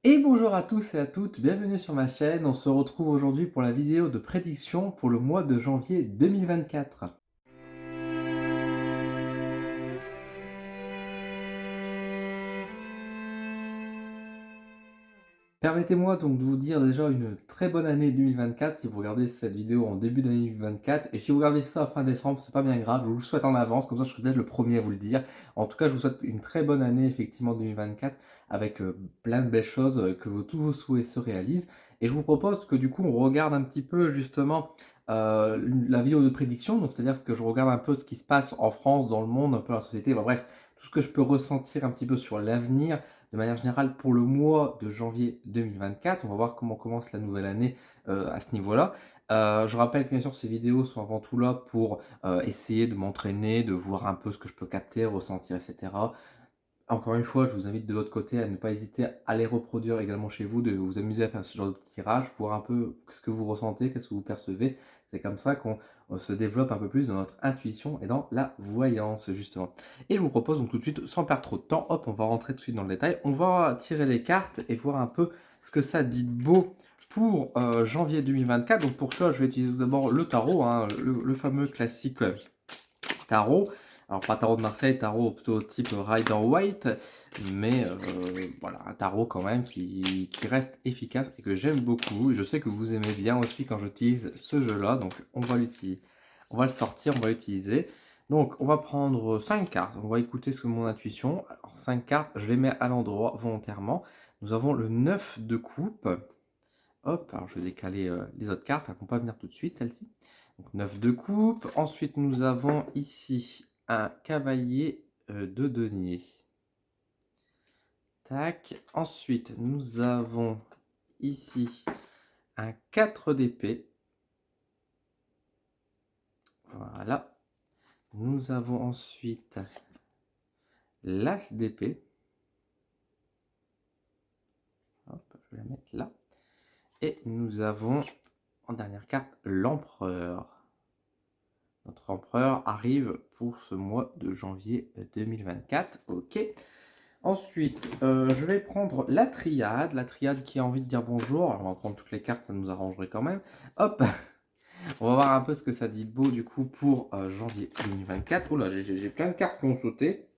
Et bonjour à tous et à toutes, bienvenue sur ma chaîne. On se retrouve aujourd'hui pour la vidéo de prédiction pour le mois de janvier 2024. Permettez-moi donc de vous dire déjà une très bonne année 2024 si vous regardez cette vidéo en début d'année 2024. Et si vous regardez ça fin décembre, c'est pas bien grave, je vous le souhaite en avance, comme ça je serai peut-être le premier à vous le dire. En tout cas, je vous souhaite une très bonne année effectivement 2024 avec plein de belles choses, tous vos souhaits se réalisent. Et je vous propose que du coup on regarde un petit peu justement la vidéo de prédiction, donc c'est-à-dire que je regarde un peu ce qui se passe en France, dans le monde, un peu la société, enfin, bref, tout ce que je peux ressentir un petit peu sur l'avenir de manière générale pour le mois de janvier 2024. On va voir comment commence la nouvelle année à ce niveau-là. Je rappelle que bien sûr ces vidéos sont avant tout là pour essayer de m'entraîner, de voir un peu ce que je peux capter, ressentir, etc. Encore une fois, je vous invite de votre côté à ne pas hésiter à les reproduire également chez vous, de vous amuser à faire ce genre de petit tirage, voir un peu ce que vous ressentez, qu'est-ce que vous percevez. C'est comme ça qu'on se développe un peu plus dans notre intuition et dans la voyance, justement. Et je vous propose donc tout de suite, sans perdre trop de temps, hop, on va rentrer tout de suite dans le détail. On va tirer les cartes et voir un peu ce que ça dit de beau pour janvier 2024. Donc pour ça, je vais utiliser d'abord le tarot, hein, le fameux classique tarot. Alors pas tarot de Marseille, tarot plutôt type Rider White, mais voilà, un tarot quand même qui reste efficace et que j'aime beaucoup. Je sais que vous aimez bien aussi quand j'utilise ce jeu-là, donc on va l'utiliser. On va le sortir, on va l'utiliser. Donc on va prendre 5 cartes, on va écouter ce que mon intuition. Alors 5 cartes, je les mets à l'endroit volontairement. Nous avons le 9 de coupe. Hop, alors je vais décaler les autres cartes, elles ne vont pas venir tout de suite, celles-ci. Donc 9 de coupe. Ensuite, nous avons ici un cavalier de denier. Tac. Ensuite, nous avons ici un 4 d'épée. Voilà. Nous avons ensuite l'as d'épée. Hop, je vais la mettre là. Et nous avons en dernière carte l'empereur. Notre empereur arrive pour ce mois de janvier 2024. Ok. Ensuite, je vais prendre la triade qui a envie de dire bonjour. Alors, on va prendre toutes les cartes, ça nous arrangerait quand même. Hop, on va voir un peu ce que ça dit de beau du coup pour janvier 2024. Oh là, j'ai plein de cartes qui ont sauté.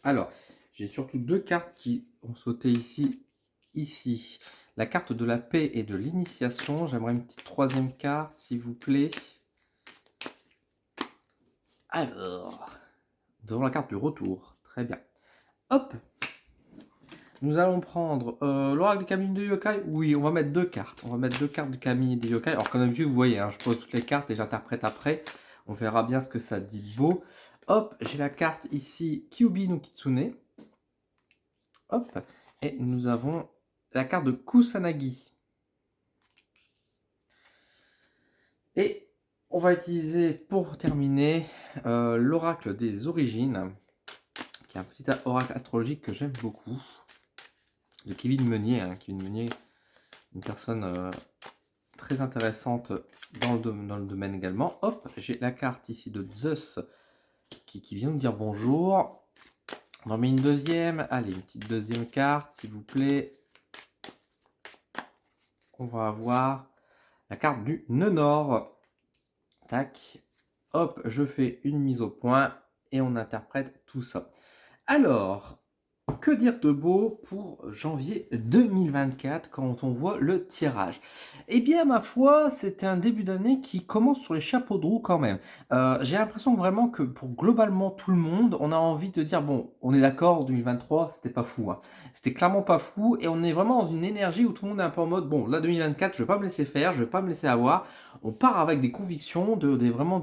Alors, j'ai surtout deux cartes qui ont sauté ici, ici. La carte de la paix et de l'initiation. J'aimerais une petite troisième carte, s'il vous plaît. Alors, nous avons la carte du retour. Très bien. Hop, nous allons prendre l'oracle de Camille de Yokai. Oui, on va mettre deux cartes. On va mettre deux cartes de Camille de Yokai. Alors, comme d'habitude, vous voyez, hein, je pose toutes les cartes et j'interprète après. On verra bien ce que ça dit de beau. Hop, j'ai la carte ici, Kyubi no Kitsune. Hop, et nous avons la carte de Kusanagi. Et on va utiliser pour terminer l'oracle des origines, qui est un petit oracle astrologique que j'aime beaucoup, de Kevin Meunier. Hein, Kevin Meunier, une personne très intéressante dans le domaine également. Hop, j'ai la carte ici de Zeus qui vient nous dire bonjour. On en met une deuxième. Allez, une petite deuxième carte, s'il vous plaît. On va avoir la carte du nœud nord. Tac. Hop, je fais une mise au point et on interprète tout ça. Alors, que dire de beau pour janvier 2024 quand on voit le tirage? Eh bien, ma foi, c'était un début d'année qui commence sur les chapeaux de roue quand même. J'ai l'impression vraiment que pour globalement tout le monde, on a envie de dire, bon, on est d'accord, 2023, c'était pas fou. Hein. C'était clairement pas fou et on est vraiment dans une énergie où tout le monde est un peu en mode, bon, là 2024, je vais pas me laisser faire, je vais pas me laisser avoir. On part avec des convictions, vraiment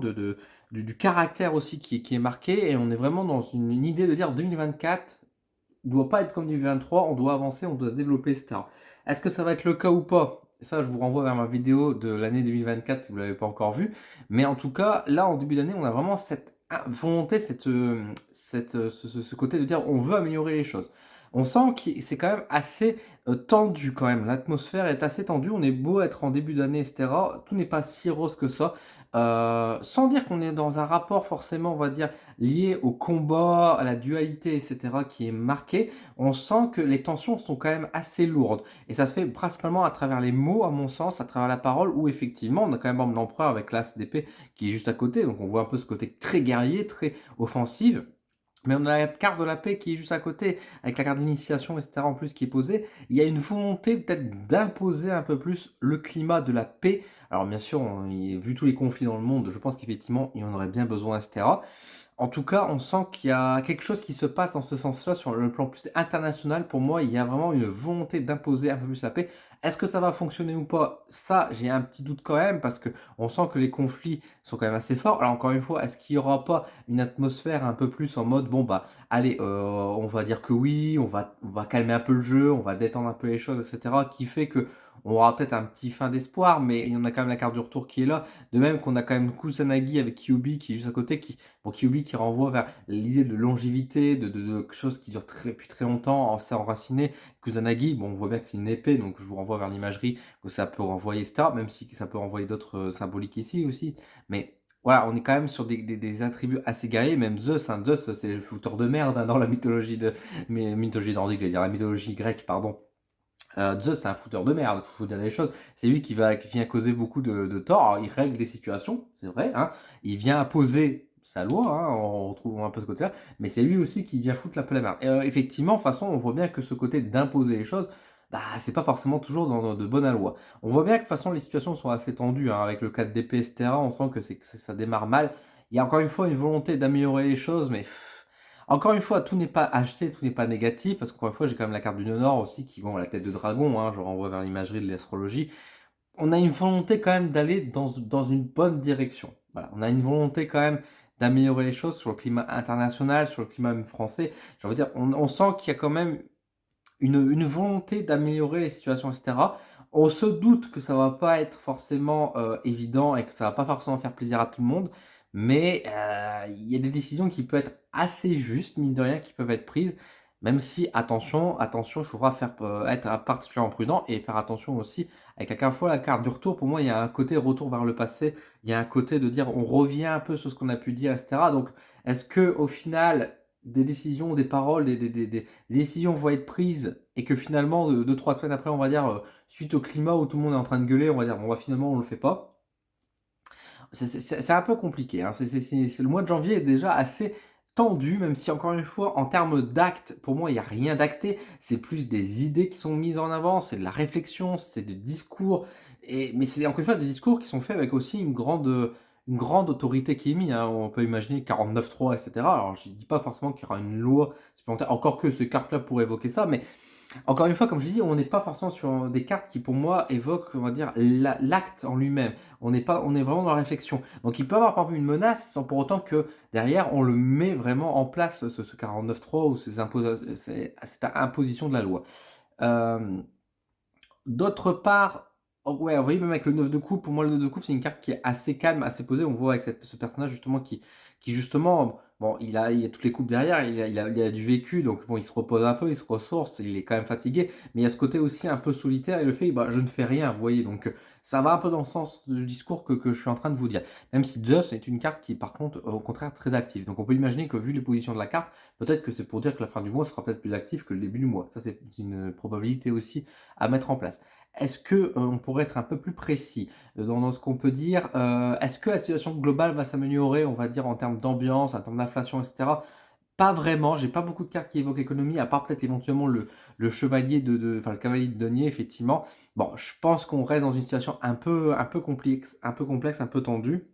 du caractère aussi qui est marqué et on est vraiment dans une idée de dire 2024 ne doit pas être comme 2023, on doit avancer, on doit se développer, etc. Est-ce que ça va être le cas ou pas? Ça, je vous renvoie vers ma vidéo de l'année 2024 si vous ne l'avez pas encore vue. Mais en tout cas, là, en début d'année, on a vraiment cette volonté, ce côté de dire on veut améliorer les choses. On sent que c'est quand même assez tendu quand même. L'atmosphère est assez tendue. On est beau être en début d'année, etc. Tout n'est pas si rose que ça. sans dire qu'on est dans un rapport forcément, on va dire, lié au combat, à la dualité, et cetera, qui est marqué. On sent que les tensions sont quand même assez lourdes et ça se fait principalement à travers les mots, à mon sens, à travers la parole où effectivement, on a quand même, par exemple, l'empereur avec l'as d'épée qui est juste à côté, donc on voit un peu ce côté très guerrier, très offensif. Mais on a la carte de la paix qui est juste à côté, avec la carte d'initiation, etc. en plus qui est posée. Il y a une volonté peut-être d'imposer un peu plus le climat de la paix. Alors bien sûr, vu tous les conflits dans le monde, je pense qu'effectivement, il y en aurait bien besoin, etc. En tout cas, on sent qu'il y a quelque chose qui se passe dans ce sens-là sur le plan plus international. Pour moi, il y a vraiment une volonté d'imposer un peu plus la paix. Est-ce que ça va fonctionner ou pas? Ça, j'ai un petit doute quand même parce que on sent que les conflits sont quand même assez forts. Alors encore une fois, est-ce qu'il n'y aura pas une atmosphère un peu plus en mode bon bah allez, on va dire que oui, on va calmer un peu le jeu, on va détendre un peu les choses, etc. Qui fait que on aura peut-être un petit fin d'espoir, mais il y en a quand même la carte du retour qui est là. De même qu'on a quand même Kusanagi avec Kyuubi qui est juste à côté, pour Kyuubi qui renvoie vers l'idée de longévité, de quelque chose qui dure depuis très longtemps, en s'est enraciné. Kusanagi, bon, on voit bien que c'est une épée, donc je vous renvoie vers l'imagerie que ça peut renvoyer, etc. Même si ça peut renvoyer d'autres symboliques ici aussi. Mais voilà, on est quand même sur des attributs assez guerriers. Même Zeus, hein, Zeus, c'est le fouteur de merde hein, dans la mythologie nordique, j'allais dire la mythologie grecque, pardon. Zeus, c'est un fouteur de merde, faut dire les choses. C'est lui qui vient causer beaucoup de tort. Alors, il règle des situations, c'est vrai. Hein. Il vient imposer sa loi, hein, on retrouve un peu ce côté-là. Mais c'est lui aussi qui vient foutre la peu la merde. Et, effectivement, de toute façon, on voit bien que ce côté d'imposer les choses, bah, c'est pas forcément toujours dans de bonnes lois. On voit bien que de toute façon, les situations sont assez tendues. Hein, avec le 4 d'épée, etc., on sent que ça démarre mal. Il y a encore une fois une volonté d'améliorer les choses, mais encore une fois, tout n'est pas acheté, tout n'est pas négatif, parce qu'encore une fois, j'ai quand même la carte du Nord aussi qui vont la tête de dragon, hein, je renvoie vers l'imagerie de l'astrologie. On a une volonté quand même d'aller dans une bonne direction. Voilà, on a une volonté quand même d'améliorer les choses sur le climat international, sur le climat même français. J'ai envie de dire, on sent qu'il y a quand même une volonté d'améliorer les situations, etc. On se doute que ça va pas être forcément évident et que ça va pas forcément faire plaisir à tout le monde, mais il y a des décisions qui peuvent être assez justes, mine de rien, qui peuvent être prises, même si, attention, il faudra être particulièrement prudent et faire attention aussi avec la carte du retour. Pour moi, il y a un côté retour vers le passé, il y a un côté de dire on revient un peu sur ce qu'on a pu dire, etc. Donc, est-ce que au final, des décisions, des paroles, des décisions vont être prises et que finalement, 2, 3 semaines après, on va dire, suite au climat où tout le monde est en train de gueuler, on va dire, bon, bah, finalement, on le fait pas. C'est un peu compliqué. Hein. Le mois de janvier est déjà assez tendu, même si encore une fois, en termes d'actes, pour moi, il n'y a rien d'acté. C'est plus des idées qui sont mises en avant, c'est de la réflexion, c'est des discours. Mais c'est encore une fois des discours qui sont faits avec aussi une grande autorité qui est mise. Hein. On peut imaginer 49.3, etc. Alors, je ne dis pas forcément qu'il y aura une loi supplémentaire, encore que ce carte-là pourrait évoquer ça, mais encore une fois, comme je dis, on n'est pas forcément sur des cartes qui, pour moi, évoquent, on va dire, l'acte en lui-même. On est vraiment dans la réflexion. Donc, il peut y avoir par exemple une menace, sans pour autant que derrière, on le met vraiment en place, ce 49.3 ou cette imposition de la loi. Euh, D'autre part, oh, ouais, vous voyez, même avec le 9 de coupe, pour moi, le 9 de coupe, c'est une carte qui est assez calme, assez posée. On voit avec ce personnage, justement, qui justement, bon, il a toutes les coupes derrière, il a du vécu, donc bon, il se repose un peu, il se ressource, il est quand même fatigué, mais il y a ce côté aussi un peu solitaire, et le fait, bah, je ne fais rien, vous voyez, donc ça va un peu dans le sens du discours que je suis en train de vous dire. Même si Zeus est une carte qui est par contre, au contraire, très active. Donc on peut imaginer que vu les positions de la carte, peut-être que c'est pour dire que la fin du mois sera peut-être plus active que le début du mois. Ça, c'est une probabilité aussi à mettre en place. Est-ce que on pourrait être un peu plus précis dans ce qu'on peut dire? Est-ce que la situation globale va s'améliorer, on va dire, en termes d'ambiance, en termes d'inflation, etc. Pas vraiment. J'ai pas beaucoup de cartes qui évoquent l'économie, à part peut-être éventuellement le chevalier enfin le cavalier de denier, effectivement. Bon, je pense qu'on reste dans une situation un peu complexe, un peu tendue.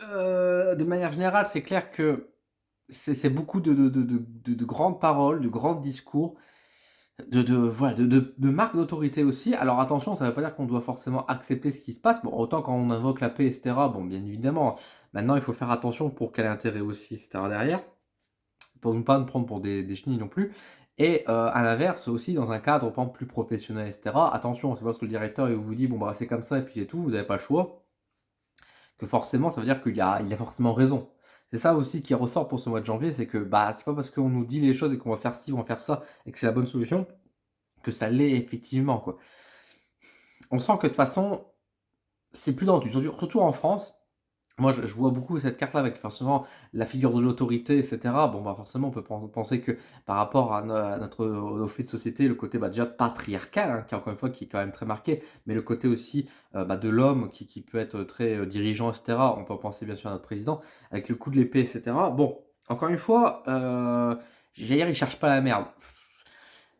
De manière générale, c'est clair que c'est beaucoup de grandes paroles, de grands discours voilà, de marque d'autorité aussi. Alors attention, ça ne veut pas dire qu'on doit forcément accepter ce qui se passe. Bon, autant quand on invoque la paix, etc. Bon, bien évidemment, maintenant il faut faire attention pour quel intérêt aussi, etc. derrière, pour ne pas nous prendre pour des chenilles non plus. Et à l'inverse aussi, dans un cadre par exemple, plus professionnel, etc. Attention, c'est pas parce que le directeur il vous dit bon bah c'est comme ça et puis c'est tout, vous n'avez pas le choix, que forcément ça veut dire il a forcément raison. C'est ça aussi qui ressort pour ce mois de janvier, c'est que bah c'est pas parce qu'on nous dit les choses et qu'on va faire ci, on va faire ça et que c'est la bonne solution que ça l'est effectivement, quoi. On sent que de toute façon, c'est plus dans le surtout en France. Moi, je vois beaucoup cette carte-là avec forcément la figure de l'autorité, etc. Bon, bah forcément, on peut penser que par rapport à notre au fait de société, le côté bah, déjà patriarcal, hein, qui encore une fois qui est quand même très marqué, mais le côté aussi bah, de l'homme qui peut être très dirigeant, etc. On peut penser bien sûr à notre président avec le coup de l'épée, etc. Bon, encore une fois, j'allais dire, il cherche pas la merde.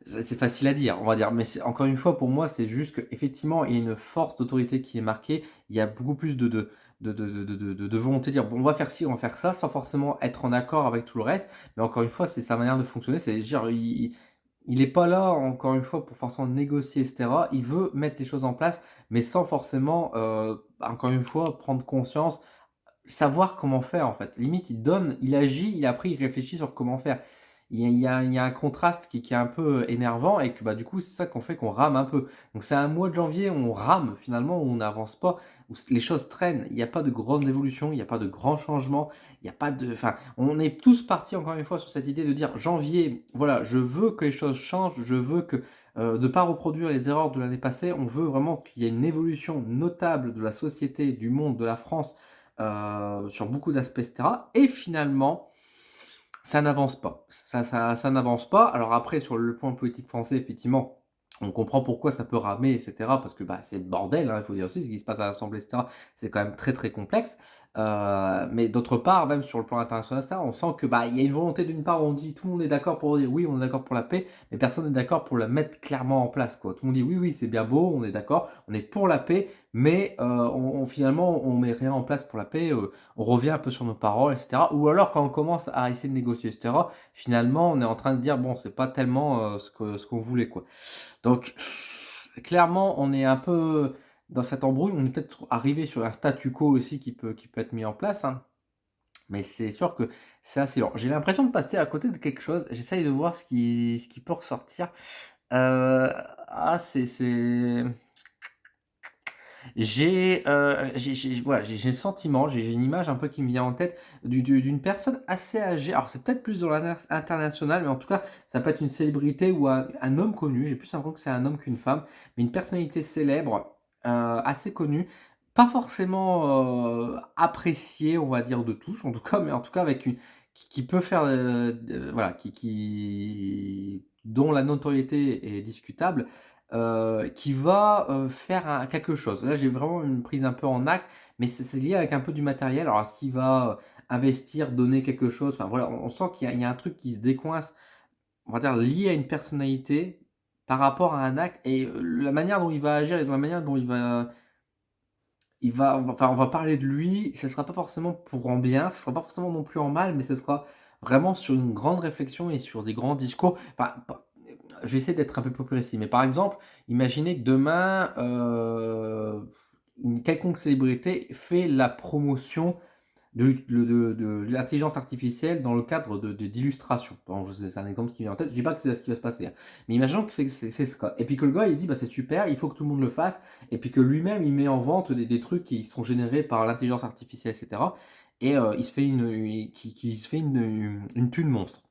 C'est facile à dire, on va dire, mais encore une fois, pour moi, c'est juste qu'effectivement, il y a une force d'autorité qui est marquée. Il y a beaucoup plus de volonté de dire, bon, on va faire ci, on va faire ça, sans forcément être en accord avec tout le reste. Mais encore une fois, c'est sa manière de fonctionner. C'est dire, il est pas là, encore une fois, pour forcément négocier, etc. Il veut mettre les choses en place, mais sans forcément, encore une fois, prendre conscience, savoir comment faire, en fait. Limite, il donne, il agit, et après, il réfléchit sur comment faire. Il y a un contraste qui est un peu énervant et que bah, du coup, c'est ça qu'on fait qu'on rame un peu. Donc, c'est un mois de janvier où on rame finalement, où on n'avance pas, où les choses traînent. Il n'y a pas de grandes évolutions, il n'y a pas de grands changements, il n'y a pas de. Enfin, on est tous partis encore une fois sur cette idée de dire janvier, voilà, je veux que les choses changent, je veux que. De ne pas reproduire les erreurs de l'année passée, on veut vraiment qu'il y ait une évolution notable de la société, du monde, de la France sur beaucoup d'aspects, etc. Et finalement, ça n'avance pas. Ça n'avance pas. Alors après, sur le point politique français, effectivement, on comprend pourquoi ça peut ramer, etc. Parce que bah, c'est le bordel, hein, il faut dire aussi, ce qui se passe à l'Assemblée, etc. C'est quand même très très complexe. Mais d'autre part, même sur le plan international, etc., on sent que bah, il y a une volonté d'une part, on dit tout le monde est d'accord pour dire oui, on est d'accord pour la paix, mais personne n'est d'accord pour la mettre clairement en place, quoi. Tout le monde dit oui, oui, c'est bien beau, on est d'accord, on est pour la paix, mais finalement, on met rien en place pour la paix. On revient un peu sur nos paroles, etc. Ou alors quand on commence à essayer de négocier, etc., finalement on est en train de dire bon, c'est pas tellement ce qu'on voulait, quoi. Donc clairement, on est un peu dans cette embrouille. On est peut-être arrivé sur un statu quo aussi qui peut être mis en place, hein. Mais c'est sûr que c'est assez lent. J'ai l'impression de passer à côté de quelque chose. J'essaye de voir ce qui peut ressortir. Ah, c'est. Voilà, j'ai le sentiment, j'ai une image un peu qui me vient en tête d'une personne assez âgée. Alors c'est peut-être plus dans l'international, mais en tout cas ça peut être une célébrité ou un homme connu. J'ai plus l'impression que c'est un homme qu'une femme, mais une personnalité célèbre, assez connue, pas forcément appréciée, on va dire de tous, en tout cas, mais en tout cas avec qui peut faire, voilà, dont la notoriété est discutable, qui va faire quelque chose. Là, j'ai vraiment une prise un peu en acte, mais c'est lié avec un peu du matériel. Alors, est-ce qu'il va investir, donner quelque chose? Enfin, voilà, on sent qu'il y a un truc qui se décoince, on va dire, lié à une personnalité par rapport à un acte et la manière dont il va agir et la manière dont enfin, on va parler de lui, ce sera pas forcément pour en bien, ce sera pas forcément non plus en mal, mais ce sera vraiment sur une grande réflexion et sur des grands discours. Enfin, je vais essayer d'être un peu plus précis, mais par exemple, imaginez que demain, une quelconque célébrité fait la promotion de l'intelligence artificielle dans le cadre d'illustration. Bon, c'est un exemple qui vient en tête, je dis pas que c'est ce qui va se passer, hein. Mais imaginons que c'est ce cas. Et puis que le gars il dit bah c'est super, il faut que tout le monde le fasse, et puis que lui-même il met en vente des trucs qui sont générés par l'intelligence artificielle, etc. Et il se fait qui se fait une thune monstre.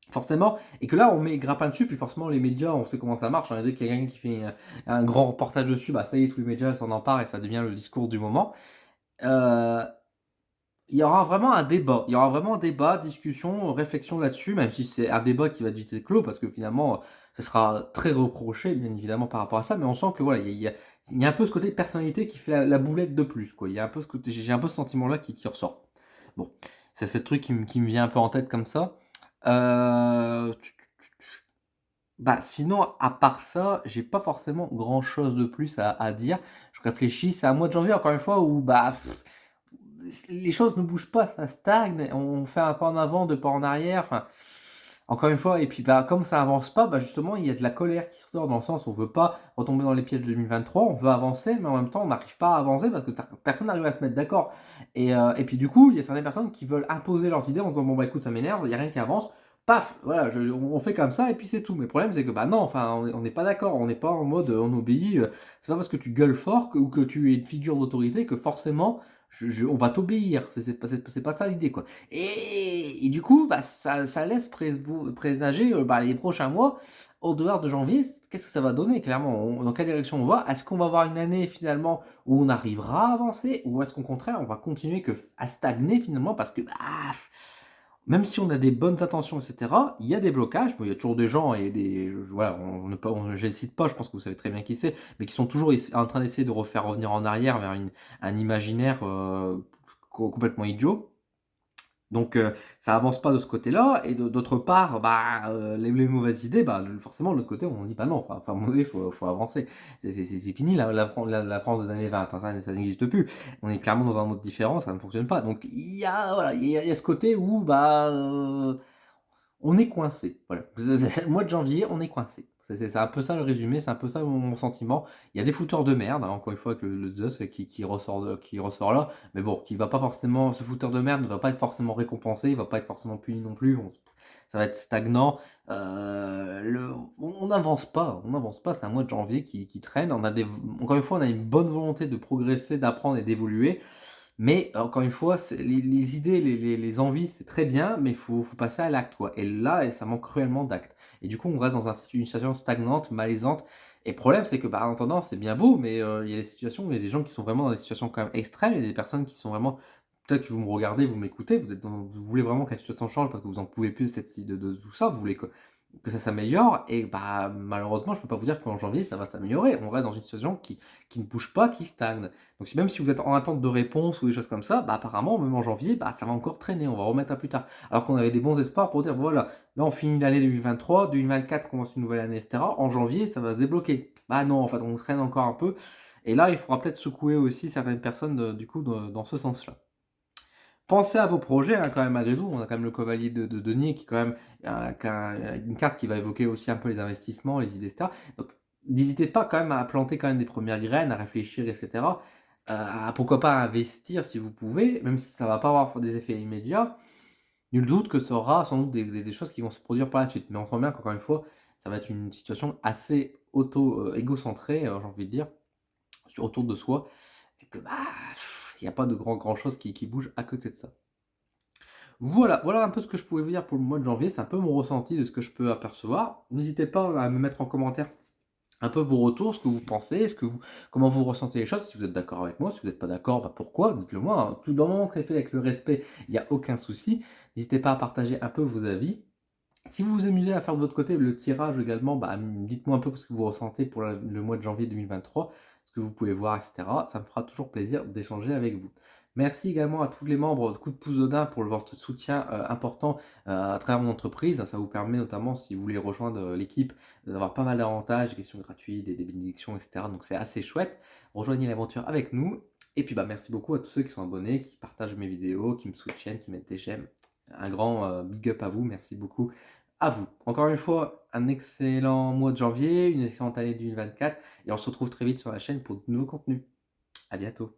Forcément, et que là on met grappin dessus, puis forcément les médias, on sait comment ça marche, hein, dès qu'il y a quelqu'un qui fait un grand reportage dessus, bah ça y est, tous les médias s'en emparent et ça devient le discours du moment. Euh, il y aura vraiment un débat. Il y aura vraiment un débat, discussion, réflexion là-dessus, même si c'est un débat qui va être vite clos, parce que finalement, ce sera très reproché, bien évidemment, par rapport à ça, mais on sent que voilà, il y a un peu ce côté personnalité qui fait la boulette de plus, quoi. Il y a un peu ce côté, j'ai un peu ce sentiment-là qui ressort. Bon, c'est ce truc qui me vient un peu en tête comme ça. Euh, Bah sinon, à part ça, j'ai pas forcément grand-chose de plus à dire. Je réfléchis, c'est un mois de janvier, encore une fois, où bah les choses ne bougent pas, ça stagne, on fait un pas en avant, deux pas en arrière, enfin, encore une fois, et puis bah, comme ça avance pas, bah, justement, il y a de la colère qui ressort dans le sens où on veut pas retomber dans les pièges de 2023, on veut avancer, mais en même temps, on n'arrive pas à avancer parce que personne n'arrive à se mettre d'accord. Et puis du coup, il y a certaines personnes qui veulent imposer leurs idées en disant, bon bah écoute, ça m'énerve, il n'y a rien qui avance, paf, voilà, on fait comme ça et puis c'est tout. Mais le problème, c'est que bah non, enfin, on n'est pas d'accord, on n'est pas en mode on obéit, c'est pas parce que tu gueules fort ou que tu es une figure d'autorité que forcément on va t'obéir. C'est pas ça l'idée, quoi. Et du coup, bah, ça laisse présager bah, les prochains mois, au dehors de janvier, qu'est-ce que ça va donner, clairement? Dans quelle direction on va? Est-ce qu'on va avoir une année, finalement, où on arrivera à avancer? Ou est-ce qu'au contraire, on va continuer à stagner, finalement, parce que, bah, même si on a des bonnes intentions, etc., il y a des blocages. Bon, il y a toujours des gens et voilà, je les cite pas, je pense que vous savez très bien qui c'est, mais qui sont toujours en train d'essayer de refaire revenir en arrière vers un imaginaire complètement idiot. Donc ça avance pas de ce côté-là, et d'autre part, bah, les mauvaises idées, bah, forcément de l'autre côté on dit bah non, enfin à un moment donné faut avancer. C'est fini la France des années 20, hein, ça n'existe plus. On est clairement dans un mode différent, ça ne fonctionne pas. Donc il y a voilà, il y a ce côté où bah on est coincé. Voilà. Le mois de janvier, on est coincé. C'est un peu ça le résumé, c'est un peu ça mon sentiment. Il y a des fouteurs de merde, hein, encore une fois, avec le Zeus qui ressort là, mais bon, qui va pas forcément, ce fouteur de merde ne va pas être forcément récompensé, il va pas être forcément puni non plus. Ça va être stagnant. On n'avance pas. C'est un mois de janvier qui traîne. Encore une fois, on a une bonne volonté de progresser, d'apprendre et d'évoluer. Mais encore une fois, les idées, les envies, c'est très bien, mais faut passer à l'acte, quoi. Et là, ça manque cruellement d'actes. Et du coup, on reste dans une situation stagnante, malaisante. Et le problème, c'est que, bah, en attendant, c'est bien beau, mais il y a des situations, il y a des gens qui sont vraiment dans des situations quand même extrêmes, il y a des personnes qui sont vraiment, peut-être que vous me regardez, vous m'écoutez, vous voulez vraiment que la situation change parce que vous en pouvez plus de tout ça, vous voulez que ça s'améliore, et bah, malheureusement, je peux pas vous dire qu'en janvier, ça va s'améliorer. On reste dans une situation qui ne bouge pas, qui stagne. Donc même si vous êtes en attente de réponse ou des choses comme ça, bah apparemment, même en janvier, bah ça va encore traîner, on va remettre à plus tard. Alors qu'on avait des bons espoirs pour dire, voilà, là on finit l'année 2023, 2024 commence une nouvelle année, etc. En janvier, ça va se débloquer. Bah non, en fait, on traîne encore un peu. Et là, il faudra peut-être secouer aussi certaines personnes, du coup, dans ce sens-là. Pensez à vos projets, hein, quand même, malgré tout. On a quand même le Cavalier de Denier qui, quand même, une carte qui va évoquer aussi un peu les investissements, les idées, etc. Donc, n'hésitez pas quand même à planter quand même des premières graines, à réfléchir, etc. Pourquoi pas investir si vous pouvez, même si ça va pas avoir des effets immédiats. Nul doute que ça aura sans doute des choses qui vont se produire par la suite. Mais on sent bien qu'encore une fois, ça va être une situation assez égocentrée, j'ai envie de dire, autour de soi. Et que, bah, il n'y a pas de grand chose qui bouge à côté de ça. Voilà un peu ce que je pouvais vous dire pour le mois de janvier. C'est un peu mon ressenti de ce que je peux apercevoir. N'hésitez pas à me mettre en commentaire un peu vos retours, ce que vous pensez, comment vous ressentez les choses, si vous êtes d'accord avec moi, si vous n'êtes pas d'accord, bah pourquoi, dites-le moi, hein. Tout dans le moment que c'est fait avec le respect, il n'y a aucun souci. N'hésitez pas à partager un peu vos avis. Si vous vous amusez à faire de votre côté le tirage également, bah, dites-moi un peu ce que vous ressentez pour le mois de janvier 2023, ce que vous pouvez voir, etc. Ça me fera toujours plaisir d'échanger avec vous. Merci également à tous les membres de Coup de pouce d'Odin pour votre soutien important à travers mon entreprise. Ça vous permet notamment, si vous voulez rejoindre l'équipe, d'avoir pas mal d'avantages, des questions gratuites, des bénédictions, etc. Donc c'est assez chouette. Rejoignez l'aventure avec nous. Et puis bah, merci beaucoup à tous ceux qui sont abonnés, qui partagent mes vidéos, qui me soutiennent, qui mettent des j'aime. Un grand big up à vous. Merci beaucoup à vous. Encore une fois, un excellent mois de janvier, une excellente année 2024, et on se retrouve très vite sur la chaîne pour de nouveaux contenus. À bientôt.